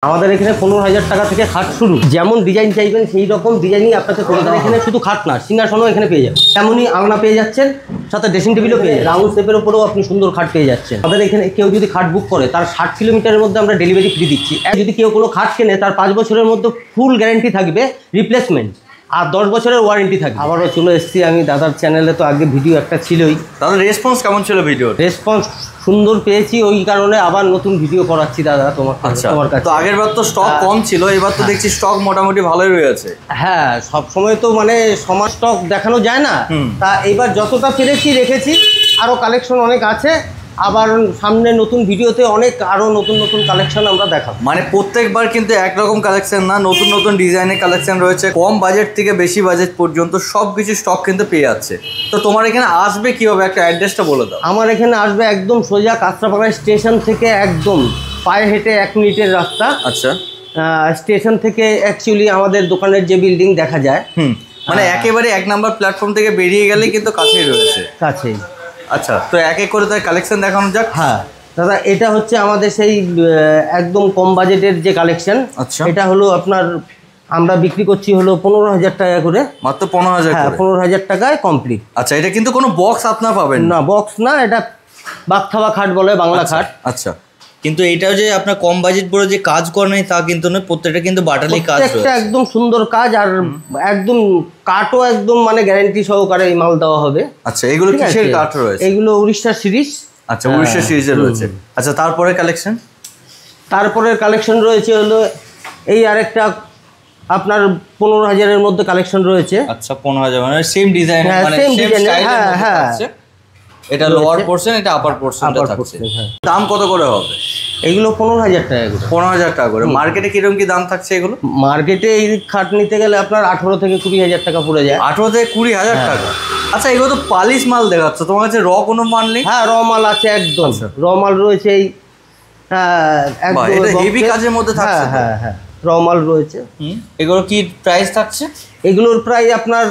আমাদের এখানে 15,000 টাকা থেকে খাট শুরু। যেমন ডিজাইন চাইবেন সেই রকম ডিজাইনই আপনাকে করে দেন। এখানে শুধু খাট না, সিংহাসনও এখানে পেয়ে যাবেন। তেমনই আলনা পেয়ে যাচ্ছেন, সাথে ড্রেসিং টেবিলও পেয়ে যাচ্ছেন। রাউন্ড শেপের উপরেও আপনি সুন্দর খাট পেয়ে যাচ্ছেন। আমাদের এখানে কেউ যদি খাট বুক করে তার 60 কিলোমিটারের মধ্যে আমরা ডেলিভারি ফ্রি দিচ্ছি। যদি কেউ কোনো খাট কেনে তার 5 বছরের মধ্যে ফুল গ্যারেন্টি থাকবে, রিপ্লেসমেন্ট, আর 10 বছরের ওয়ারেন্টি থাকবে। আবারও চলে এসেছি আমি দাদার চ্যানেলে। তো আগে ভিডিও একটা ছিলই, দাদার রেসপন্স কেমন ছিল? ভিডিও রেসপন্স সুন্দর পেয়েছি, ওই কারণে আবার নতুন ভিডিও করাচ্ছি দাদা তোমার কাছে। তো আগের বার তো স্টক কম ছিল, এবার তো দেখছি স্টক মোটামুটি ভালোই রয়েছে। হ্যাঁ, সব সময় তো মানে সমাজ স্টক দেখানো যায় না, তা এইবার যতটা পেরেছি রেখেছি। আরও কালেকশন অনেক আছে, আবার সামনে নতুন ভিডিওতে অনেক আরও নতুন নতুন কালেকশন আমরা দেখাবো। মানে প্রত্যেকবার কিন্তু একরকম কালেকশন না, নতুন নতুন ডিজাইনের কালেকশন রয়েছে। কম বাজেট থেকে বেশি বাজেট পর্যন্ত সব কিছু স্টক কিন্তু পেয়ে যাচ্ছে। তো তোমার এখানে আসবে কিভাবে, একটা অ্যাড্রেসটা বলে দাও। আমার এখানে আসবে একদম সোজা কাঁচরাপাড়া স্টেশন থেকে, একদম পায়ে হেঁটে 1 মিনিটের রাস্তা। আচ্ছা, স্টেশন থেকে অ্যাকচুয়ালি আমাদের দোকানের যে বিল্ডিং দেখা যায়, মানে একেবারে 1 নাম্বার প্ল্যাটফর্ম থেকে বেরিয়ে গেলে কিন্তু কাছেই রয়েছে। কাছেই। আচ্ছা, তো এক এক করে তার কালেকশন দেখানো যাক। হ্যাঁ দাদা, এটা হচ্ছে আমাদের সেই একদম কম বাজেটের যে কালেকশন। আচ্ছা, এটা হলো আপনার আমরা বিক্রি করছি হলো 15,000 টাকা করে। মাত্র 15,000? হ্যাঁ, 15,000 টাকায় কমপ্লিট। আচ্ছা, এটা কিন্তু কোনো বক্স আপনার পাবেন না, বক্স না, এটা বাগথাবা খাট বলে, বাংলা খাট। আচ্ছা, কিন্তু এটাও যে আপনার কম বাজেট বলে যে কাজ করে নাই তা কিন্তু নয়, প্রত্যেকটা কিন্তু বাটালি কাজ রয়েছে, একদম সুন্দর কাজ, আর একদম কাঠও একদম মানে গ্যারান্টি সহকারে এই মাল দেওয়া হবে। আচ্ছা, এগুলো কিসের কাঠ রয়েছে? এগুলো উড়িষ্যা সিরিজ। আচ্ছা, উড়িষ্যা সিরিজের রয়েছে। আচ্ছা, তারপরে কালেকশন? তারপরের কালেকশন রয়েছে হলো এই আরেকটা আপনার 15,000-এর মধ্যে কালেকশন রয়েছে। আচ্ছা, 15,000 মানে সেম ডিজাইন, মানে সেম সেম ডিজাইন। হ্যাঁ, এটা লোয়ার পোরশন, এটা আপার পোরশনটা থাকছে। দাম কত করে হবে এগুলো? 15,000 টাকা করে। 15,000 টাকা করে। মার্কেটে কিরকম কি দাম থাকছে এগুলো? মার্কেটে এই খাট নিতে গেলে আপনার 18 থেকে 20,000 টাকা পড়ে যায়। 18 থেকে 20,000 টাকা? আচ্ছা, এগুলো তো পালিশ মাল দেখাচ্ছ, তোমার কাছে র কোনো মাল নেই? হ্যাঁ, র মাল আছে, একদম র মাল রয়েছে। এই এটা হেভি কাজের মধ্যে থাকছে। হ্যাঁ হ্যাঁ, র মাল রয়েছে। এগুলো কি প্রাইস থাকছে? এগুলোর প্রায় আপনার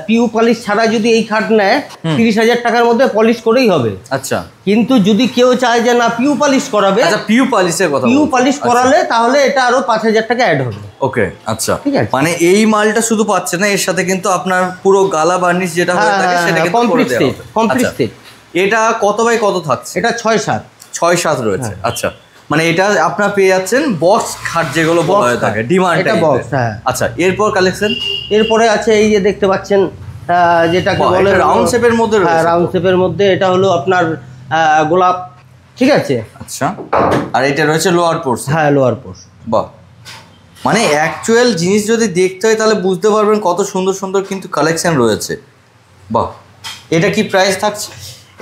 পিউ পলিশ ছাড়া যদি এই খাট নেয় 30,000 টাকার মধ্যে পলিশ করেই হবে। আচ্ছা, কিন্তু যদি কেউ চায় যে না পিউ পলিশ করাবে, আচ্ছা, পিউ পলিশের কথা, পিউ পলিশ করালে তাহলে এটা আরো 5,000 টাকা অ্যাড হবে। ওকে, আচ্ছা, ঠিক আছে। মানে এই মালটা শুধু পাচ্ছে না, এর সাথে কিন্তু আপনার পুরো গালা বার্নিশ যেটা হয়ে থাকে সেটা কিন্তু কমপ্লিট সেট। Complete set. এটা কত বাই কত থাকছে? এটা 6-7 রয়েছে। আচ্ছা, মানে এটা আপনারা পেয়ে যাচ্ছেন বক্স খাট যেগুলো বলা হয়ে থাকে, ডিমান্ড এটা বক্স। হ্যাঁ, আচ্ছা, এরপর কালেকশন? এরপরে আছে এই যে দেখতে পাচ্ছেন, যেটাকে বলে রাউন্ড শেপের মধ্যে রয়েছে। হ্যাঁ, রাউন্ড শেপের মধ্যে। এটা হলো আপনার গোলাপ, ঠিক আছে। আচ্ছা, আর এটা রয়েছে লোয়ার পোরশন। হ্যাঁ, লোয়ার পোরশন। বাহ, মানে অ্যাকচুয়াল জিনিস যদি দেখতে হয় তাহলে বুঝতে পারবেন কত সুন্দর সুন্দর কিন্তু কালেকশন রয়েছে। বাহ, এটা কি প্রাইস থাকছে?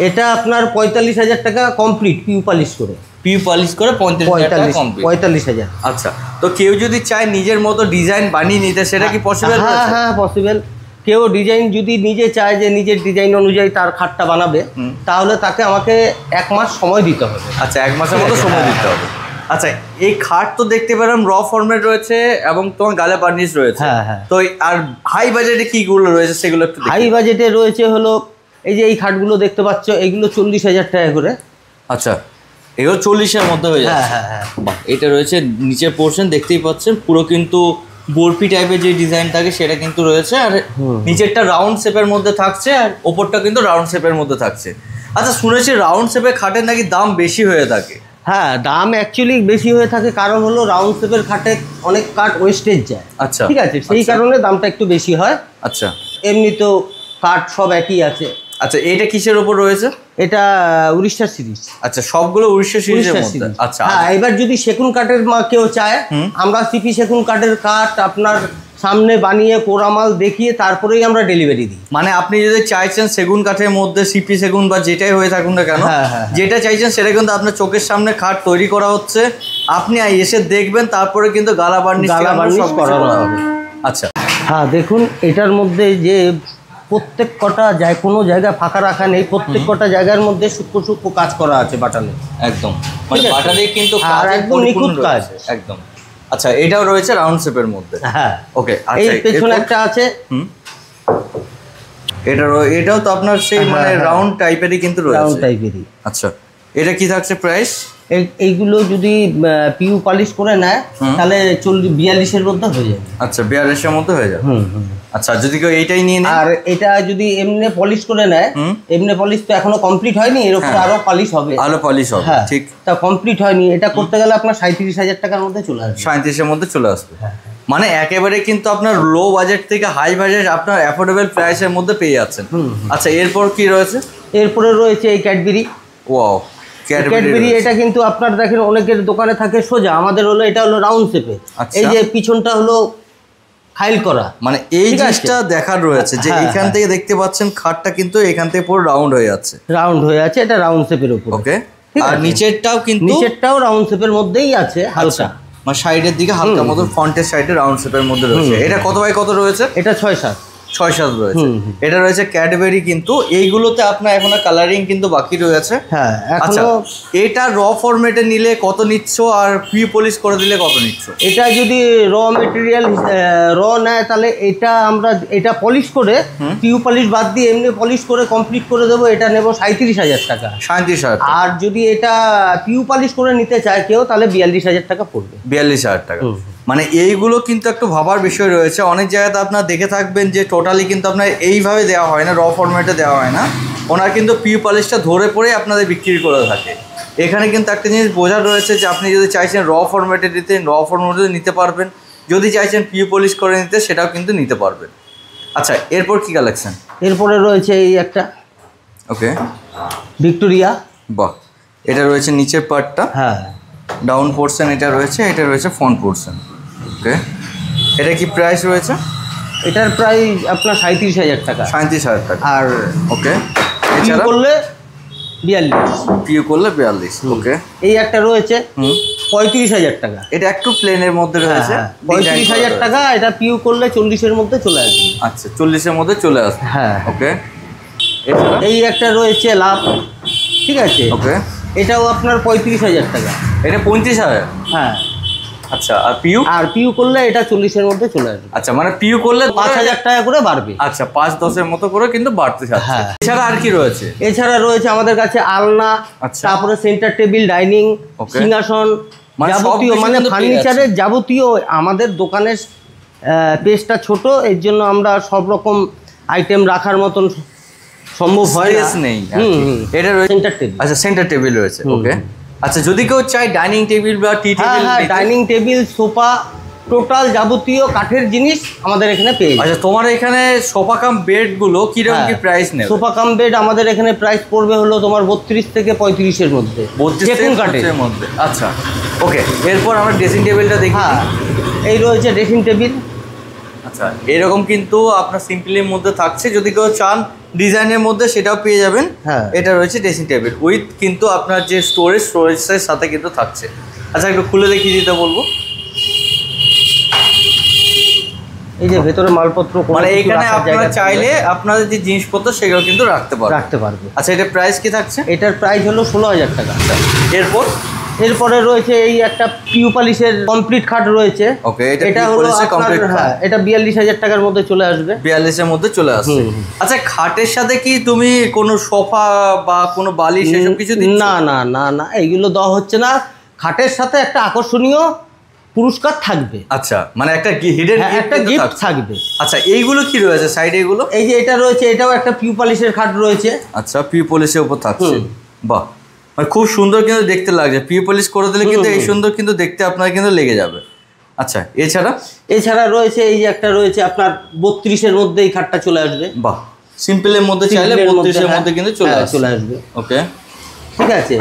এটা আপনার 45,000 টাকা কমপ্লিট, পিউ পলিশ করে। পিউ পলিশ করে 45,000। আচ্ছা, তো কেউ যদি চায় নিজের মতো ডিজাইন বানিয়ে নিতে, সেটা কি পসিবল? হ্যাঁ হ্যাঁ, পসিবল। কেউ ডিজাইন যদি নিজে চায় যে নিজের ডিজাইন অনুযায়ী তার খাটটা বানাবে, তাহলে তাকে আমাকে 1 মাস সময় দিতে হবে। আচ্ছা, 1 মাসের মতো সময় দিতে হবে। আচ্ছা, এই খাট তো দেখতে পেলাম র ফর্মেট রয়েছে এবং তোমার গালে বার্নিশ রয়েছে। হ্যাঁ হ্যাঁ। তো আর হাই বাজেটে কিগুলো রয়েছে সেগুলো একটু? হাই বাজেটে রয়েছে হলো এই যে এই খাটগুলো দেখতে পাচ্ছ, এগুলো 40,000 টাকা করে। আচ্ছা, এগুলো 40-এর মধ্যে হয়ে যায়। হ্যাঁ হ্যাঁ হ্যাঁ। বাহ, এটা রয়েছে নিচের পোর্শন দেখতেই পাচ্ছেন, পুরো কিন্তু বরফি টাইপের যে ডিজাইন থাকে সেটা কিন্তু রয়েছে, আর নিচেরটা রাউন্ড শেপের মধ্যে থাকছে, আর ওপরটা কিন্তু রাউন্ড শেপের মধ্যে থাকছে। আচ্ছা, শুনেছি রাউন্ড শেপের খাটের নাকি দাম বেশি হয়ে থাকে? হ্যাঁ, দাম অ্যাকচুয়ালি বেশি হয়ে থাকে, কারণ হলো রাউন্ড শেপের খাটে অনেক কাঠ ওয়েস্টেজ যায়। আচ্ছা, ঠিক আছে, সেই কারণে দামটা একটু বেশি হয়। আচ্ছা, এমনি তো কাঠ সব একই আছে। আচ্ছা, এটা কিসের উপর রয়েছে? এটা উড়িষ্যা সিরিজ। আচ্ছা, সবগুলো উড়িষ্যা সিরিজের মধ্যে। আচ্ছা, হ্যাঁ, এবার যদি সেগুন কাঠের কেউ চায়, আমরা সিপি সেগুন কাঠের কাঠ আপনার সামনে বানিয়ে পোড়ামাল দেখিয়ে তারপরেই আমরা ডেলিভারি দিই। মানে আপনি যদি চাইছেন সেগুন কাঠের মধ্যে সিপি সেগুন বা যেটাই হয়ে থাকুন না কেন, যেটা চাইছেন সেটা কিন্তু আপনার চোখের সামনে খাট তৈরি করা হচ্ছে, আপনি এসে দেখবেন, তারপরে কিন্তু গালা বার্নিশ করা হবে। আচ্ছা, হ্যাঁ, দেখুন এটার মধ্যে যে প্রত্যেক কটা যায়, কোনো জায়গা ফাঁকা রাখা নেই, প্রত্যেক কটা জায়গার মধ্যে সূক্ষ্ম সূক্ষ্ম কাজ করা আছে বাটালে। একদম, মানে বাটালে কিন্তু একদম নিখুঁত কাজ, একদম। আচ্ছা, এটাও রয়েছে রাউন্ড শেপের মধ্যে। হ্যাঁ, ওকে। এই পেছনে একটা আছে। এটাও তো আপনার সেই মানে রাউন্ড টাইপেরই কিন্তু রয়েছে। রাউন্ড টাইপেরই। আচ্ছা, এটা কি থাকছে প্রাইস? এইগুলো যদি পিউ পলিশ করে নেয় তাহলে 42-এর মধ্যে হয়ে যাবে। আচ্ছা 42-এর মধ্যে হয়ে যাবে। আচ্ছা যদি কেউ এইটাই নিয়ে নেয়, আর এটা যদি এমনি পলিশ করে নেয়, এমনি পলিশ তো এখনো কমপ্লিট হয়নি, এর উপর আরো পলিশ হবে, আলো পলিশ হবে, ঠিক তা কমপ্লিট হয়নি, এটা করতে গেলে আপনার 37,000 টাকার মধ্যে চলে আসবে। 37-এর মধ্যে চলে আসবে। মানে একেবারে কিন্তু আপনার লো বাজেট থেকে হাই বাজেট আপনার অ্যাফোর্ডেবল প্রাইসের মধ্যে পেয়ে যাচ্ছেন। আচ্ছা এরপর কি রয়েছে? এরপরে রয়েছে এই ক্যাডবেরি। ওয়াও, ক্যাডবেরি এটা কিন্তু আপনার দেখেন অনেকের দোকানে থাকে সোজা, আমাদের হলো এটা হলো রাউন্ড শেপে। এই যে পিছনটা হলো খাইল করা, মানে এই জিনিসটা দেখার রয়েছে যে এখান থেকে দেখতে পাচ্ছেন খাটটা কিন্তু এখান থেকে পুরো রাউন্ড হয়ে যাচ্ছে, এটা রাউন্ড শেপের উপর। ওকে, আর নিচেরটাও রাউন্ড শেপের মধ্যেই আছে হালকা, মানে সাইডের দিকে হালকা মতো, ফ্রন্টের সাইডে রাউন্ড শেপের মধ্যে রয়েছে। এটা কত বাই কত রয়েছে? এটা 6-7 রয়েছে। এটা রয়েছে ক্যাডবেরি, কিন্তু এইগুলোতে আপনার এখনো কালারিং কিন্তু বাকি রয়েছে। হ্যাঁ, আচ্ছা এটা র ফরম্যাটে নিলে কত নিচ্ছ, আর প্রি পলিশ করে দিলে কত নিচ্ছ? এটা যদি র মেটেরিয়াল র নেয় তাহলে এটা পলিশ করে পিউ পলিশ বাদ দিয়ে এমনি পলিশ করে কমপ্লিট করে দেবো, এটা নেব 37,000 টাকা। 37,000। আর যদি এটা পিউ পলিশ করে নিতে চায় কেউ তাহলে 42,000 টাকা পড়বে। 42,000 টাকা। মানে এইগুলো কিন্তু একটু ভাবার বিষয় রয়েছে। অনেক জায়গাতে আপনার দেখে থাকবেন যে টোটালি কিন্তু আপনার এইভাবে দেওয়া হয় না, র ফরম্যাটে দেওয়া হয় না, ওনার কিন্তু পিউ পলিশটা ধরে পড়ে আপনাদের বিক্রি করে থাকে। এখানে কিন্তু একটা জিনিস বোঝার রয়েছে যে আপনি যদি চাইছেন র ফরম্যাটে নিতে, র ফরম্যাটে নিতে পারবেন, যদি চাইছেন পিউ পলিশ করে নিতে সেটাও কিন্তু নিতে পারবেন। আচ্ছা এরপর কি কালেকশন? এরপরে রয়েছে এই একটা, ওকে, ভিক্টোরিয়া। বাহ, এটা রয়েছে নিচের পার্টটা, হ্যাঁ ডাউন পোর্শন এটা রয়েছে ফ্রন্ট পোর্শন। ওকে, এটা কি প্রাইস রয়েছে? এটার প্রাইস আপনার 37,000 টাকা। 37,000 টাকা। আর ওকে, এছাড়া করলে 42, পিউ করলে 42। ওকে, এই একটা রয়েছে 35,000 টাকা। এটা একটু প্লেনের মধ্যে রয়েছে, 35,000 টাকা। এটা পিউ করলে 40-এর মধ্যে চলে আসবে। আচ্ছা 40-এর মধ্যে চলে আসবে। হ্যাঁ, ওকে। এই একটা রয়েছে লাভ, ঠিক আছে। ওকে, এটাও আপনার 35,000 টাকা। এটা 35,000? হ্যাঁ। আচ্ছা, আর পিউ করলে এটা 40-এর মধ্যে চলে আসবে। আচ্ছা, মানে পিউ করলে 5,000 টাকা করে বাড়বে। আচ্ছা, 5-10-এর মতো করে কিন্তু বাড়তে যাচ্ছে। হ্যাঁ। এছাড়া আর কি রয়েছে? এছাড়া রয়েছে আমাদের কাছে আলনা, তারপরে সেন্টার টেবিল, ডাইনিং, সিংহাসন, যাবতীয় মানে ফার্নিচারের যাবতীয়। আমাদের দোকানের পেজটা ছোট, এর জন্য আমরা সব রকম আইটেম রাখার মতন সম্ভব হয় না। নেই। এটা রয়েছে সেন্টার টেবিল। আচ্ছা, সেন্টার টেবিল রয়েছে। ওকে, আচ্ছা যদি কেউ চায় ডাইনিং টেবিল বা tea table, dining table, sofa, total যাবতীয় কাঠের জিনিস আমাদের এখানে পেয়ে যাবে। আচ্ছা, তোমার এখানে সোফা কাম বেড গুলো কিরকম কি প্রাইস নেবে? সোফা কাম বেড আমাদের এখানে প্রাইস পড়বে হলো তোমার 32 থেকে 35-এর মধ্যে, 32 কাঠের মধ্যে। আচ্ছা, ওকে, এরপর আমরা ড্রেসিং টেবিলটা দেখি। এই রয়েছে ড্রেসিং টেবিল। আচ্ছা, এরকম কিন্তু আপনার সিম্পলের মধ্যে থাকছে, যদি কেউ চান ডিজাইনের মধ্যে সেটাও পেয়ে যাবেন। এটা রয়েছে ড্রেসিং টেবিল উইথ কিন্তু আপনার যে স্টোরেজের সাথে কিন্তু থাকছে। আচ্ছা, একটু খুলে দেখিয়ে দিতে বলবো। এই যে ভেতরে মালপত্র, মানে এখানে আপনারা চাইলে আপনাদের যে জিনিসপত্র সেগুলো কিন্তু রাখতে পারবে। আচ্ছা, এটার প্রাইস কি থাকছে? এটার প্রাইস হলো 16,000 টাকা। এরপরে রয়েছে এই একটা পিউ পলিশের কমপ্লিট খাট রয়েছে। ওকে, এটা হলো কমপ্লিট খাট। এটা 42,000 টাকার মধ্যে চলে আসবে। 42-এর মধ্যে চলে আসবে। আচ্ছা, খাটের সাথে কি তুমি কোনো সোফা বা কোনো বালিশ এসব কিছু দিচ্ছ? না না না না, এইগুলো দেওয়া হচ্ছে না। খাটের সাথে একটা আকর্ষণীয় পুরস্কার থাকবে। আচ্ছা, মানে একটা হিডেন গিফট থাকবে। আচ্ছা, এইগুলো কি রয়েছে সাইডে? এগুলো এই যে এটা রয়েছে, এটাও একটা পিউ পলিশের খাট রয়েছে। আচ্ছা, পিউ পলিশের উপর থাকছে। বাহ, মানে খুব সুন্দর কিন্তু দেখতে লাগছে। পিউ পলিশ করে দিলে কিন্তু এই সুন্দর কিন্তু দেখতে আপনার কিন্তু লেগে যাবে। আচ্ছা, এছাড়া রয়েছে এই যে একটা রয়েছে আপনার 32-এর মধ্যে এই খাটটা চলে আসবে। বাহ, সিম্পলের মধ্যে চাইলে 32-এর মধ্যে কিন্তু চলে আসবে। ওকে, ঠিক আছে।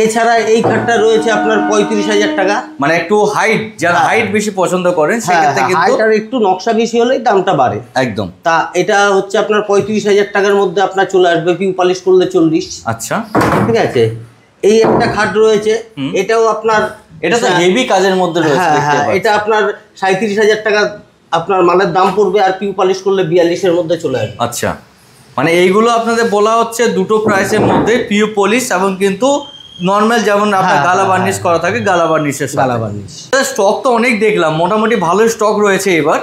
এছাড়া এই খাটটা রয়েছে আপনার 35,000 টাকা। মানে একটু হাইট, যারা হাইট বেশি পছন্দ করেন সেক্ষেত্রে কিন্তু হাইট আর একটু নকশা বেশি হলেই দামটা বাড়ে একদম। তা এটা হচ্ছে আপনার 35,000 টাকার মধ্যে আপনার চলে আসবে, পিউ পলিশ করলে 40। আচ্ছা, ঠিক আছে। এই একটা খাট রয়েছে, এটাও আপনার, এটা তো হেভি কাজের মধ্যে রয়েছে। এটা আপনার 37,000 টাকা আপনার মালের দাম পড়বে, আর পিউ পলিশ করলে 42-এর মধ্যে চলে আসবে। আচ্ছা, মানে এইগুলো আপনাদের বলা হচ্ছে দুটো প্রাইসের মধ্যে, পিউ পলিশ এবং কিন্তু নর্মাল যেমন আপনার হ্যাঁ, গালা হ্যাঁ, বার্নিশ করা থাকে গালা বার্নিশের গালা বার্নিশ। স্টক তো অনেক দেখলাম, মোটামুটি ভালো স্টক রয়েছে এবার।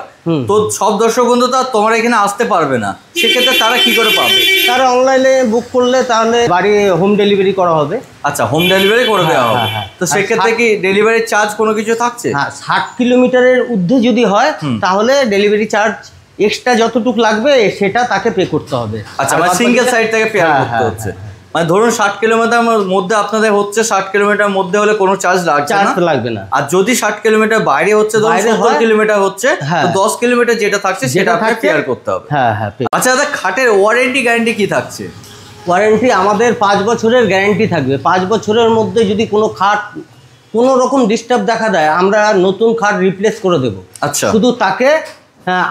তো সব দর্শক বন্ধু তো আর তোমার এখানে আসতে পারবে না, সেক্ষেত্রে তারা কি করে পাবে? তারা অনলাইনে বুক করলে তাহলে বাড়ি হোম ডেলিভারি করা হবে। আচ্ছা, হোম ডেলিভারি করে দেওয়া হবে। হ্যাঁ। তো সেক্ষেত্রে কি ডেলিভারি চার্জ কোনো কিছু থাকছে? হ্যাঁ, 60 কিলোমিটারের ঊর্ধ্বে যদি হয় তাহলে ডেলিভারি চার্জ এক্সট্রা যতটুকু লাগবে সেটা তাকে পে করতে হবে। আচ্ছা, মানে সিঙ্গেল সাইড থেকে পে করতে হচ্ছে। মানে ধরুন 60 কিলোমিটার মধ্যে আপনাদের হচ্ছে, 60 কিলোমিটার মধ্যে হলে কোনো চার্জ লাগবে না। আর যদি 60 কিলোমিটার বাইরে হচ্ছে, ধরুন 70 কিলোমিটার হচ্ছে, তো 10 কিলোমিটার যেটা থাকছে সেটা আপনাকে পে করতে হবে। হ্যাঁ। আচ্ছা দাদা, খাটের ওয়ারেন্টি গ্যারান্টি কি থাকছে? ওয়ারেন্টি আমাদের 5 বছরের গ্যারান্টি থাকবে। 5 বছরের মধ্যে যদি কোনো খাট কোনো রকম ডিস্টার্ব দেখা দেয়, আমরা নতুন খাট রিপ্লেস করে দেবো। আচ্ছা, শুধু তাকে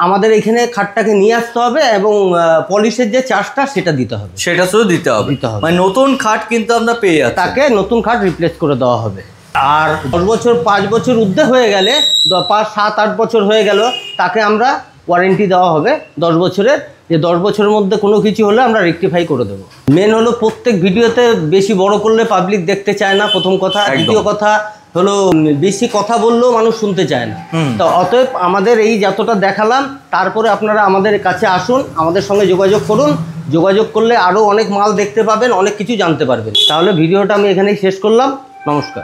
আমাদের এখানে খাটটাকে নিয়ে আসতে হবে এবং পলিশের যে চার্জটা সেটা দিতে হবে, সেটা শুধু দিতে হবে। মানে নতুন খাট কিন্তু আমরা পেয়ে যাচ্ছি, তাকে নতুন খাট রিপ্লেস করে দেওয়া হবে। আর 10 বছর 5 বছর ঊর্ধ্বে হয়ে গেলে 5, 7, 8 বছর হয়ে গেল, তাকে আমরা ওয়ারেন্টি দেওয়া হবে 10 বছরের, যে 10 বছরের মধ্যে কোনো কিছু হলে আমরা রেকটিফাই করে দেবো। মেন হলো প্রত্যেক ভিডিওতে বেশি বড় করলে পাবলিক দেখতে চায় না, প্রথম কথা। দ্বিতীয় কথা হলো বেশি কথা বললেও মানুষ শুনতে চায় না। তো অতএব আমাদের এই যতটা দেখালাম, তারপরে আপনারা আমাদের কাছে আসুন, আমাদের সঙ্গে যোগাযোগ করুন। যোগাযোগ করলে আরও অনেক মাল দেখতে পাবেন, অনেক কিছু জানতে পারবেন। তাহলে ভিডিওটা আমি এখানেই শেষ করলাম। নমস্কার।